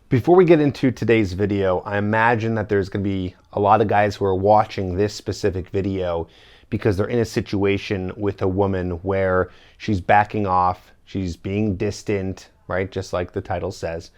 Before we get into today's video, I imagine that there's going to be a lot of guys who are watching this specific video because they're in a situation with a woman where she's backing off, she's being distant, right? Just like the title says.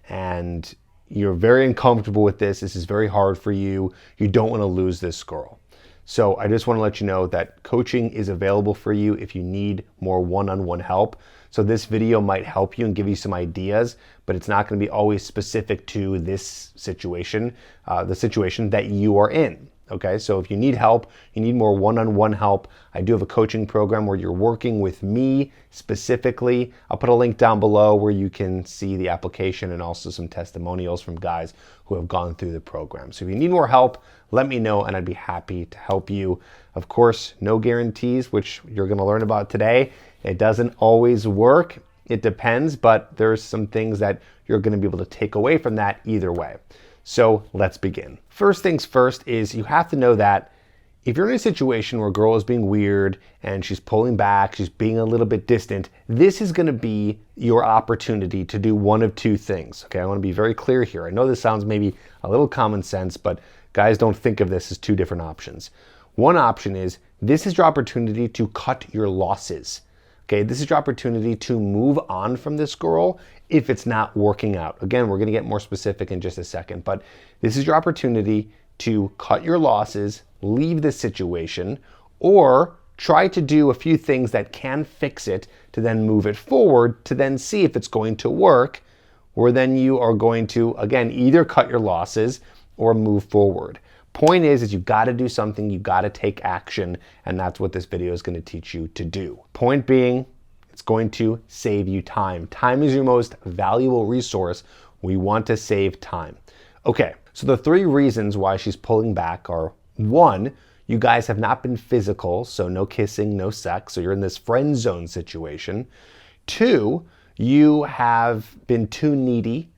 And you're very uncomfortable with this. This is very hard for you. You don't want to lose this girl. So I just want to let you know that coaching is available for you if you need more one-on-one help. So this video might help you and give you some ideas, but it's not going to be always specific to this situation, the situation that you are in. Okay, so if you need help, you need more one-on-one help, I do have a coaching program where you're working with me specifically. I'll put a link down below where you can see the application and also some testimonials from guys who have gone through the program. So if you need more help, let me know and I'd be happy to help you. Of course, no guarantees, which you're going to learn about today. It doesn't always work. It depends, but there's some things that you're going to be able to take away from that either way. So let's begin. First things first is you have to know that if you're in a situation where a girl is being weird and she's pulling back, she's being a little bit distant, this is going to be your opportunity to do one of two things. Okay, I want to be very clear here. I know this sounds maybe a little common sense, but guys don't think of this as two different options. One option is this is your opportunity to cut your losses. Okay, this is your opportunity to move on from this girl if it's not working out. Again, we're going to get more specific in just a second, but this is your opportunity to cut your losses, leave the situation, or try to do a few things that can fix it to then move it forward to then see if it's going to work, or then you are going to, again, either cut your losses or move forward. Point is you got to do something, you got to take action, and that's what this video is going to teach you to do. Point being, it's going to save you time. Time is your most valuable resource. We want to save time. Okay, so the three reasons why she's pulling back are: one, you guys have not been physical, so no kissing, no sex, so you're in this friend zone situation. Two, you have been too needy,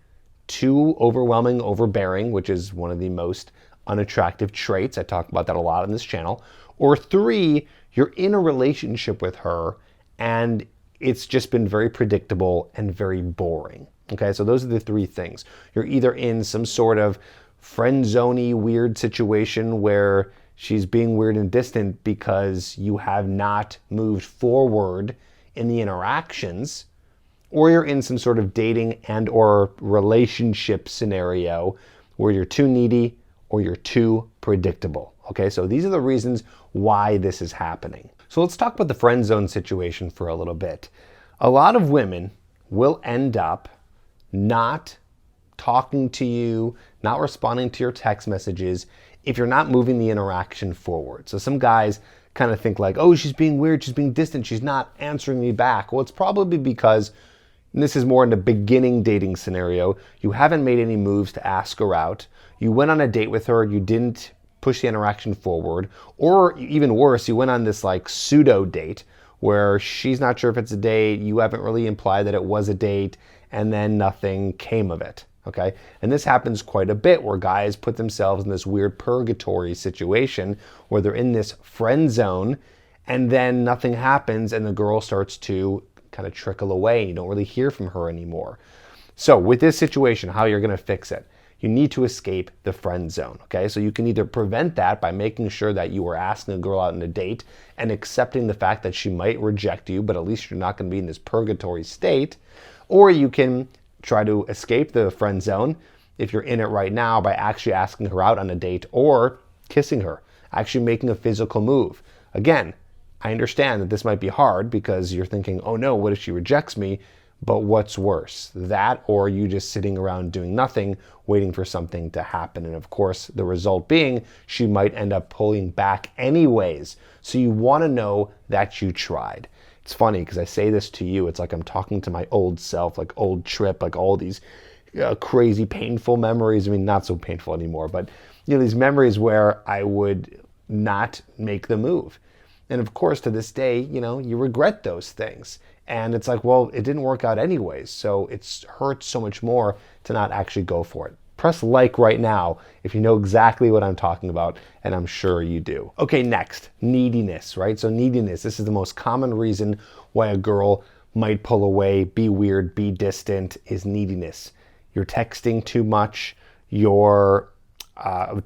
too overwhelming, overbearing, which is one of the most unattractive traits. I talk about that a lot on this channel. Or three, you're in a relationship with her and it's just been very predictable and very boring. Okay, so those are the three things. You're either in some sort of friend zone-y weird situation where she's being weird and distant because you have not moved forward in the interactions, or you're in some sort of dating and or relationship scenario where you're too needy or you're too predictable. Okay, so these are the reasons why this is happening. So let's talk about the friend zone situation for a little bit. A lot of women will end up not talking to you, not responding to your text messages if you're not moving the interaction forward. So some guys kind of think like, oh, she's being weird, she's being distant, she's not answering me back. Well, it's probably because, and this is more in the beginning dating scenario, you haven't made any moves to ask her out. You went on a date with her, you didn't push the interaction forward, or even worse, you went on this like pseudo date where she's not sure if it's a date, you haven't really implied that it was a date, and then nothing came of it, okay? And this happens quite a bit where guys put themselves in this weird purgatory situation where they're in this friend zone and then nothing happens and the girl starts to kind of trickle away and you don't really hear from her anymore. So with this situation, how you're gonna fix it? You need to escape the friend zone, okay? So you can either prevent that by making sure that you are asking a girl out on a date and accepting the fact that she might reject you, but at least you're not gonna be in this purgatory state, or you can try to escape the friend zone if you're in it right now by actually asking her out on a date or kissing her, actually making a physical move. Again, I understand that this might be hard because you're thinking, oh no, what if she rejects me? But what's worse, that or you just sitting around doing nothing, waiting for something to happen? And of course, the result being she might end up pulling back anyways. So you want to know that you tried. It's funny because I say this to you, it's like I'm talking to my old self, like old Tripp, like all these crazy, painful memories. I mean, not so painful anymore, but you know, these memories where I would not make the move. And of course, to this day, you know, you regret those things. And it's like, well, it didn't work out anyways. So it hurts so much more to not actually go for it. Press like right now if you know exactly what I'm talking about, and I'm sure you do. Okay, next, neediness, right? So neediness, this is the most common reason why a girl might pull away, be weird, be distant, is neediness. you're texting too much, you're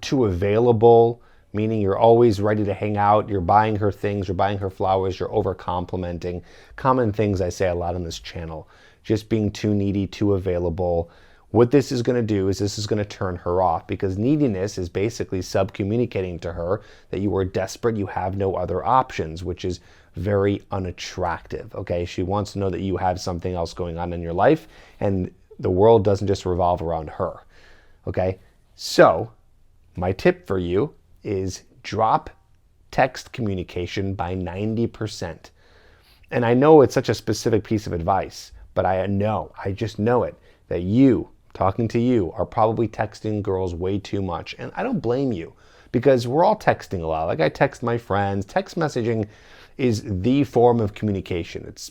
too available, meaning you're always ready to hang out, you're buying her things, you're buying her flowers, you're over complimenting. Common things I say a lot on this channel. Just being too needy, too available. What this is going to do is this is going to turn her off, because neediness is basically sub-communicating to her that you are desperate, you have no other options, which is very unattractive, okay? She wants to know that you have something else going on in your life, and the world doesn't just revolve around her, okay? So, my tip for you is drop text communication by 90%. And I know it's such a specific piece of advice, but I just know it, that you, talking to you, are probably texting girls way too much. And I don't blame you, because we're all texting a lot. Like, I text my friends. Text messaging is the form of communication. It's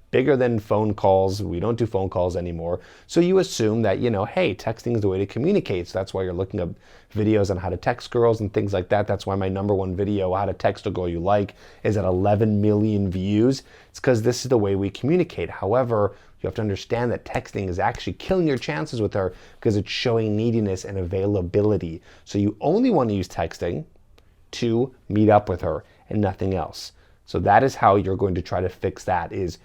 bigger than phone calls. We don't do phone calls anymore. So you assume that, hey, texting is the way to communicate. So that's why you're looking up videos on how to text girls and things like that. That's why my #1 video, how to text a girl you like, is at 11 million views. It's because this is the way we communicate. However, you have to understand that texting is actually killing your chances with her, because it's showing neediness and availability. So you only want to use texting to meet up with her and nothing else. So that is how you're going to try to fix that, is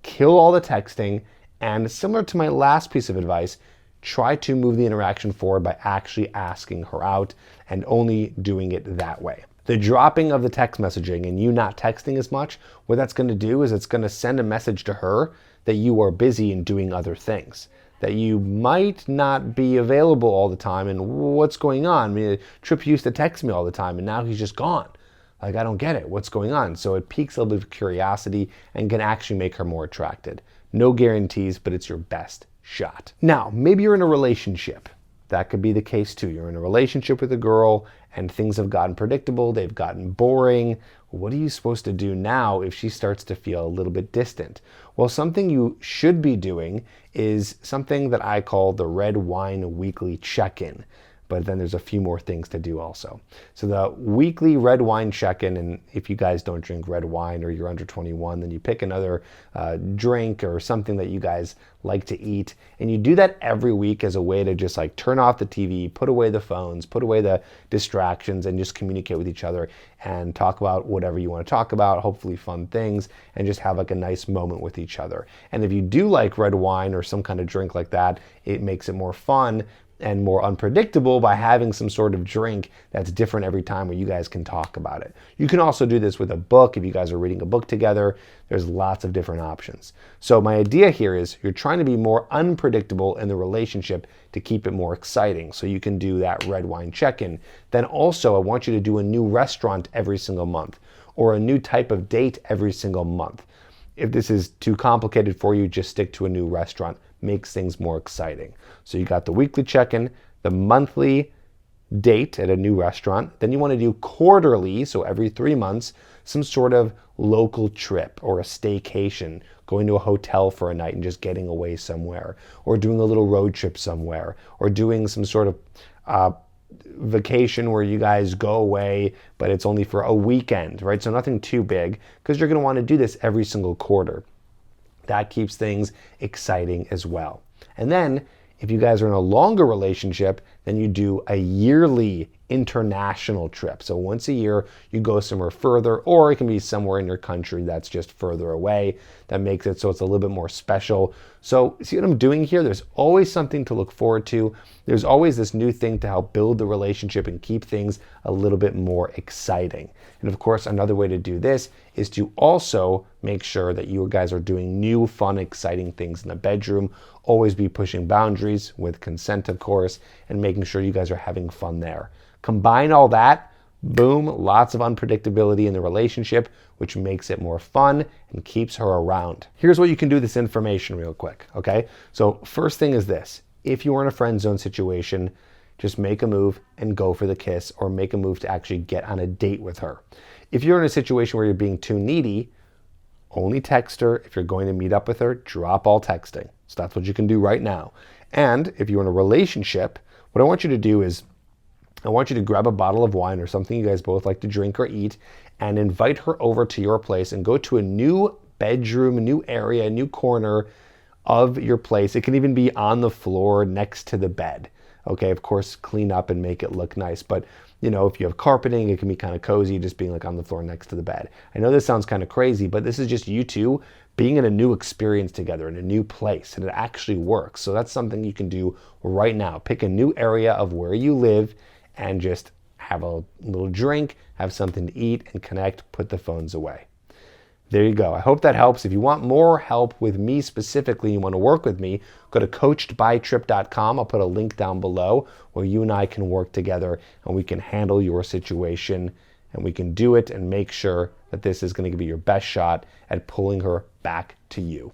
kill all the texting, and similar to my last piece of advice, try to move the interaction forward by actually asking her out and only doing it that way. The dropping of the text messaging and you not texting as much, what that's going to do is it's going to send a message to her that you are busy and doing other things, that you might not be available all the time, and what's going on? I mean, Tripp used to text me all the time and now he's just gone. Like, I don't get it. What's going on? So it piques a little bit of curiosity and can actually make her more attracted. No guarantees, but it's your best shot. Now, maybe you're in a relationship. That could be the case too. You're in a relationship with a girl and things have gotten predictable, they've gotten boring. What are you supposed to do now if she starts to feel a little bit distant? Well, something you should be doing is something that I call the red wine weekly check-in. But then there's a few more things to do also. So the weekly red wine check-in, and if you guys don't drink red wine or you're under 21, then you pick another drink or something that you guys like to eat. And you do that every week as a way to just like turn off the TV, put away the phones, put away the distractions, and just communicate with each other and talk about whatever you want to talk about, hopefully fun things, and just have like a nice moment with each other. And if you do like red wine or some kind of drink like that, it makes it more fun and more unpredictable by having some sort of drink that's different every time, where you guys can talk about it. You can also do this with a book. If you guys are reading a book together, there's lots of different options. So my idea here is you're trying to be more unpredictable in the relationship to keep it more exciting. So you can do that red wine check-in. Then also I want you to do a new restaurant every single month, or a new type of date every single month. If this is too complicated for you, just stick to a new restaurant. Makes things more exciting. So you got the weekly check-in, the monthly date at a new restaurant. Then you want to do quarterly, so every 3 months, some sort of local trip or a staycation, going to a hotel for a night and just getting away somewhere, or doing a little road trip somewhere, or doing some sort of vacation where you guys go away, but it's only for a weekend, right? So nothing too big, because you're going to want to do this every single quarter. That keeps things exciting as well. And then if you guys are in a longer relationship, then you do a yearly international trip. So once a year, you go somewhere further, or it can be somewhere in your country that's just further away. That makes it so it's a little bit more special. So see what I'm doing here? There's always something to look forward to. There's always this new thing to help build the relationship and keep things a little bit more exciting. And of course, another way to do this is to also make sure that you guys are doing new, fun, exciting things in the bedroom. Always be pushing boundaries with consent, of course, and making sure you guys are having fun there. Combine all that, boom, lots of unpredictability in the relationship, which makes it more fun and keeps her around. Here's what you can do with this information real quick, okay? So first thing is this. If you're in a friend zone situation, just make a move and go for the kiss, or make a move to actually get on a date with her. If you're in a situation where you're being too needy, only text her. If you're going to meet up with her, drop all texting. So that's what you can do right now. And if you're in a relationship, what I want you to do is I want you to grab a bottle of wine or something you guys both like to drink or eat, and invite her over to your place and go to a new bedroom, a new area, a new corner of your place. It can even be on the floor next to the bed. Okay, of course, clean up and make it look nice. But, you know, if you have carpeting, it can be kind of cozy just being like on the floor next to the bed. I know this sounds kind of crazy, but this is just you two being in a new experience together in a new place, and it actually works. So that's something you can do right now. Pick a new area of where you live and just have a little drink, have something to eat, and connect, put the phones away. There you go. I hope that helps. If you want more help with me specifically, you want to work with me, go to coachedbytripp.com. I'll put a link down below where you and I can work together and we can handle your situation and we can do it and make sure that this is going to be your best shot at pulling her back to you.